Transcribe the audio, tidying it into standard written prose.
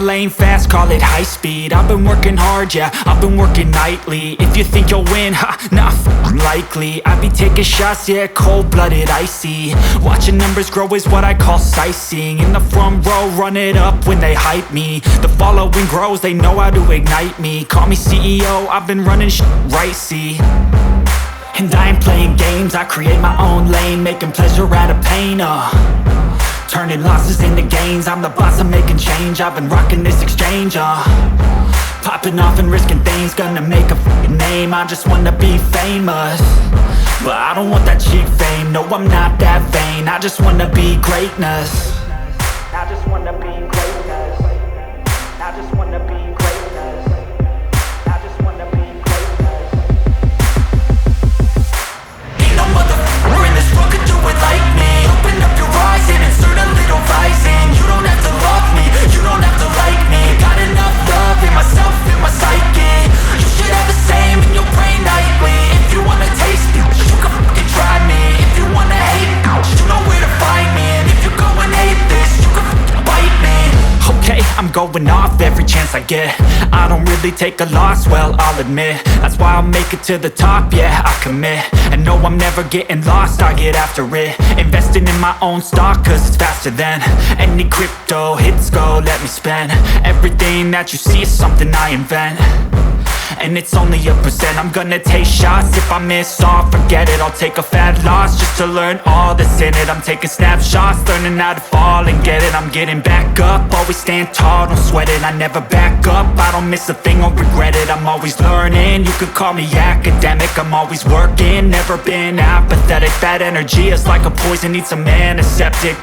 lane fast, call it high speed. I've been working hard, yeah, I've been working nightly. If you think you'll win, ha, not likely. I be taking shots, yeah, cold-blooded, icy. Watching numbers grow is what I call sightseeing. In the front row, run it up when they hype me. The following grows, they know how to ignite me. Call me CEO, I've been running right, see. And I ain't playing games, I create my own lane, making pleasure out of pain, turning losses into gains. I'm the boss, I'm making change. I've been rocking this exchange, popping off and risking things. Gonna make a f***ing name. I just wanna be famous, but I don't want that cheap fame. No, I'm not that vain. I just wanna be greatness. I just wanna be greatness. I just wanna be greatness. I just wanna be greatness. Ain't no motherfucker in this world could do it like me. Open up your eyes and insert a little rising. You don't have to love me, you don't have to like me. Got enough love in myself, in my psyche. You should have the same in your brain nightly. If you wanna taste me, you can fucking try me. If you wanna hate me, you know where to find me. And if you go and hate this, you can fucking bite me. Okay, I'm going off every chance I get. I don't really take a loss, well, I'll admit. That's why I'll make it to the top, yeah, I commit. And no, I'm never getting lost, I get after it. Investing in my own stock, cause it's faster than any crypto hits go, let me spend. Everything that you see is something I invent, and it's only a percent. I'm gonna take shots, if I miss all, forget it. I'll take a fat loss just to learn all that's in it. I'm taking snapshots, learning how to fall and get it. I'm getting back up, always stand tall, don't sweat it. I never back up, I don't miss a thing or regret it. I'm always learning, you could call me academic. I'm always working, never been apathetic. That energy is like a poison, needs some antiseptic.